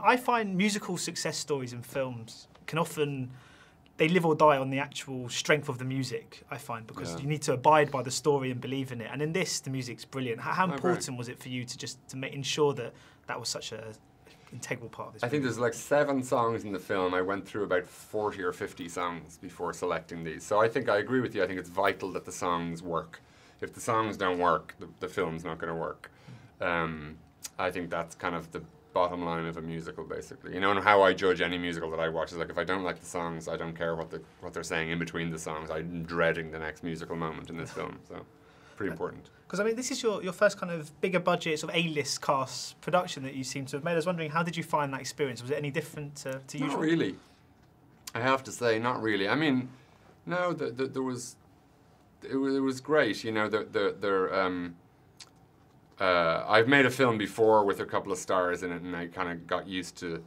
I find musical success stories in films can often, they live or die on the actual strength of the music, I find, because you need to abide by the story and believe in it. And in this, the music's brilliant. How important was it for you to ensure that that was such a integral part of this? I think there's like 7 songs in the film. I went through about 40 or 50 songs before selecting these. So I think I agree with you. I think it's vital that the songs work. If the songs don't work, the film's not going to work. I think that's kind of the bottom line of a musical, basically. You know, and how I judge any musical that I watch is like, if I don't like the songs, I don't care what they're saying in between the songs. I'm dreading the next musical moment in this film. So, pretty important. Because I mean, this is your first kind of bigger budget, sort of A-list cast production that you seem to have made. I was wondering, how did you find that experience? Was it any different to usual? Not really. I have to say, not really. I mean, no, there was. It was great. You know, I've made a film before with a couple of stars in it, and I kind of got used to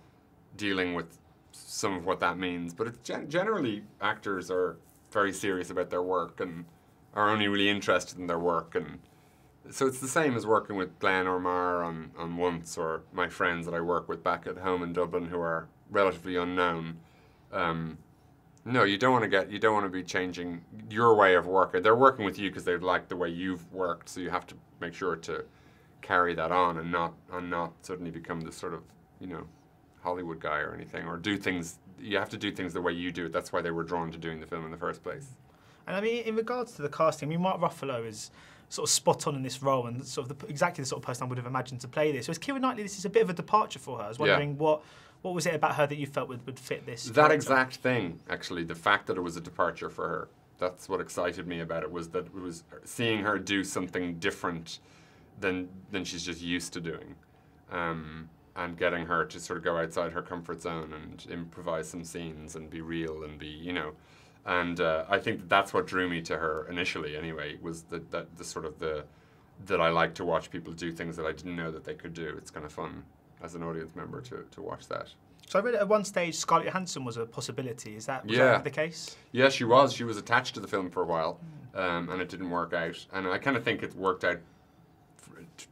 dealing with some of what that means. But it's generally, actors are very serious about their work and are only really interested in their work. And so it's the same as working with Glenn or Mar on Once, or my friends that I work with back at home in Dublin who are relatively unknown. No, you don't want to be changing your way of working. They're working with you because they like the way you've worked, so you have to make sure to carry that on and not suddenly become this sort of, you know, Hollywood guy or anything, or do things. You have to do things the way you do it. That's why they were drawn to doing the film in the first place. And I mean, in regards to the casting, I mean, Mark Ruffalo is sort of spot on in this role, and sort of exactly the sort of person I would have imagined to play this. So, as Keira Knightley, this is a bit of a departure for her. I was wondering what was it about her that you felt would fit this? That exact thing, actually, the fact that it was a departure for her. That's what excited me about it, was that it was seeing her do something different than she's just used to doing, and getting her to sort of go outside her comfort zone and improvise some scenes and be real and be, you know, and I think that's what drew me to her initially. Anyway, was that I like to watch people do things that I didn't know that they could do. It's kind of fun as an audience member to watch that. So I read at one stage Scarlett Johansson was a possibility. Was that the case? Yeah, she was. She was attached to the film for a while, and it didn't work out. And I kind of think it worked out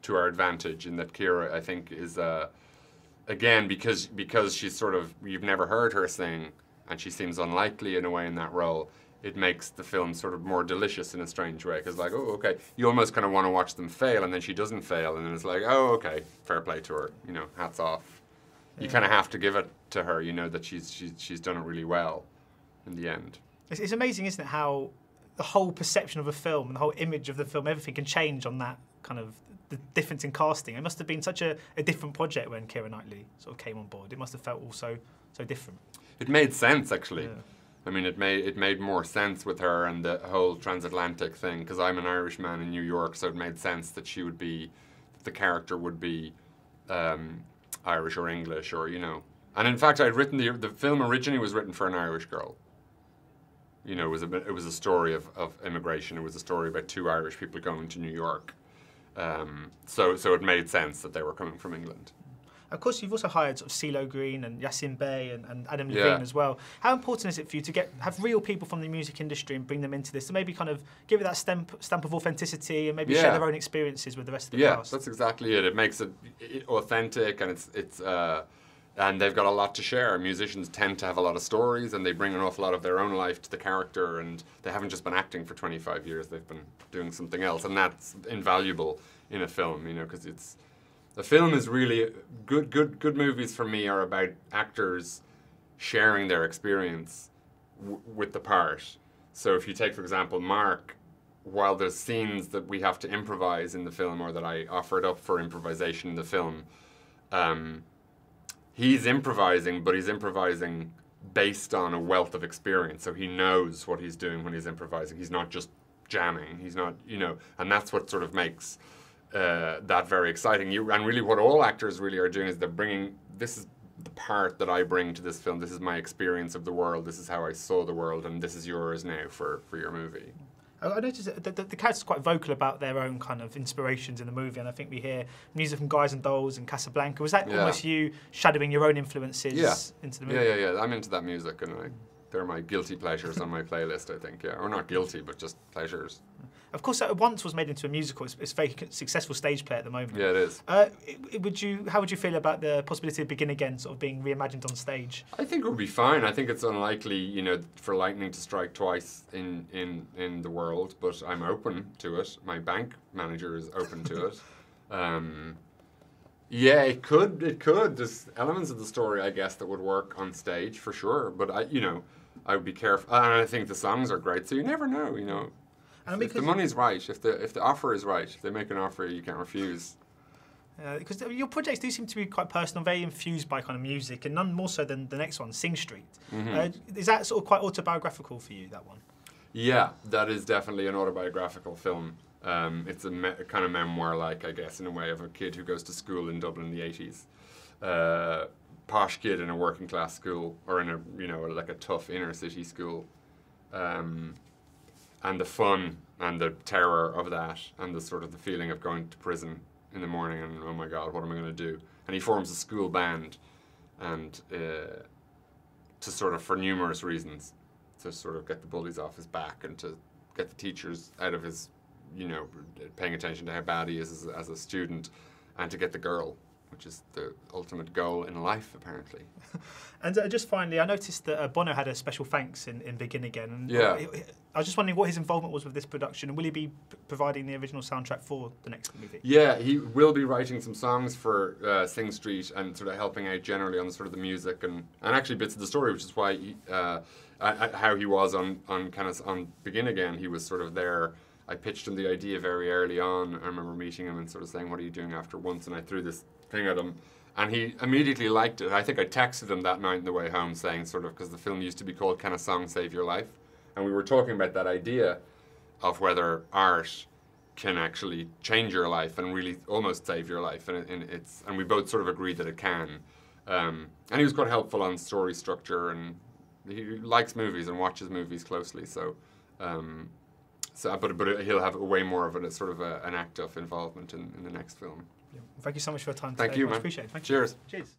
to our advantage in that Keira, I think, is again because she's sort of, you've never heard her sing, and she seems unlikely in a way in that role. It makes the film sort of more delicious in a strange way, because like, oh, okay, you almost kind of want to watch them fail, and then she doesn't fail, and then it's like, oh, okay, fair play to her, you know, hats off. You kind of have to give it to her, you know, that she's done it really well in the end. It's amazing, isn't it, how the whole perception of a film and the whole image of the film, everything can change on that kind of, the difference in casting. It must have been such a different project when Keira Knightley sort of came on board. It must have felt also so different. It made sense, actually. Yeah. I mean, it made more sense with her and the whole transatlantic thing, because I'm an Irishman in New York, so it made sense that the character would be Irish or English, or, you know. And in fact, I'd written the film originally was written for an Irish girl. You know, it was a story of immigration. It was a story about 2 Irish people going to New York. So it made sense that they were coming from England. Of course, you've also hired sort of CeeLo Green and Yassine Bey and Adam Levine as well. How important is it for you to have real people from the music industry and bring them into this, to maybe kind of give it that stamp of authenticity and maybe share their own experiences with the rest of the cast? Yeah, that's exactly it. It makes it authentic, and and they've got a lot to share. Musicians tend to have a lot of stories, and they bring an awful lot of their own life to the character, and they haven't just been acting for 25 years, they've been doing something else, and that's invaluable in a film, you know, because the film is really good movies for me are about actors sharing their experience with the part. So if you take, for example, Mark, while there's scenes that we have to improvise in the film, or that I offered up for improvisation in the film, he's improvising, but he's improvising based on a wealth of experience. So he knows what he's doing when he's improvising. He's not just jamming. He's not, you know, and that's what sort of makes that very exciting. And really what all actors really are doing is they're bringing, this is the part that I bring to this film. This is my experience of the world. This is how I saw the world, and this is yours now for your movie. I noticed that the characters are quite vocal about their own kind of inspirations in the movie, and I think we hear music from Guys and Dolls and Casablanca. Was that almost you shadowing your own influences into the movie? Yeah. I'm into that music, and they're my guilty pleasures on my playlist, I think, or not guilty, but just pleasures. Of course, it once was made into a musical. It's a very successful stage play at the moment. Yeah, it is. How would you feel about the possibility of Begin Again sort of being reimagined on stage? I think it would be fine. I think it's unlikely, you know, for lightning to strike twice in the world, but I'm open to it. My bank manager is open to it. Yeah, it could. There's elements of the story, I guess, that would work on stage for sure. But I would be careful. And I think the songs are great, so you never know. You know, if the money's right, if the offer is right, if they make an offer you can't refuse. Because your projects do seem to be quite personal, very infused by kind of music, and none more so than the next one, Sing Street. Is that sort of quite autobiographical for you, that one? Yeah, that is definitely an autobiographical film. It's a kind of memoir-like, I guess, in a way, of a kid who goes to school in Dublin in the 80s. Posh kid in a working class school, or in a tough inner city school. And the fun and the terror of that, and the sort of the feeling of going to prison in the morning and, oh my God, what am I going to do? And he forms a school band, and for numerous reasons, to sort of get the bullies off his back and to get the teachers out of his, paying attention to how bad he is as a student, and to get the girl, which is the ultimate goal in life, apparently. And just finally, I noticed that Bono had a special thanks in Begin Again. And yeah. I was just wondering what his involvement was with this production, and will he be providing the original soundtrack for the next movie? Yeah, he will be writing some songs for Sing Street, and sort of helping out generally on the music and actually bits of the story, which is why how he was on Begin Again. He was sort of there. I pitched him the idea very early on. I remember meeting him and sort of saying, "What are you doing after Once?" And I threw this thing at him, and he immediately liked it. I think I texted him that night on the way home saying, because the film used to be called "Can a Song Save Your Life?" And we were talking about that idea of whether art can actually change your life and really almost save your life, and we both sort of agreed that it can. And he was quite helpful on story structure, and he likes movies and watches movies closely, but he'll have way more of an active involvement in the next film. Yeah. Thank you so much for your time today. Thank you, man. Appreciate it. Thank Cheers. You. Cheers.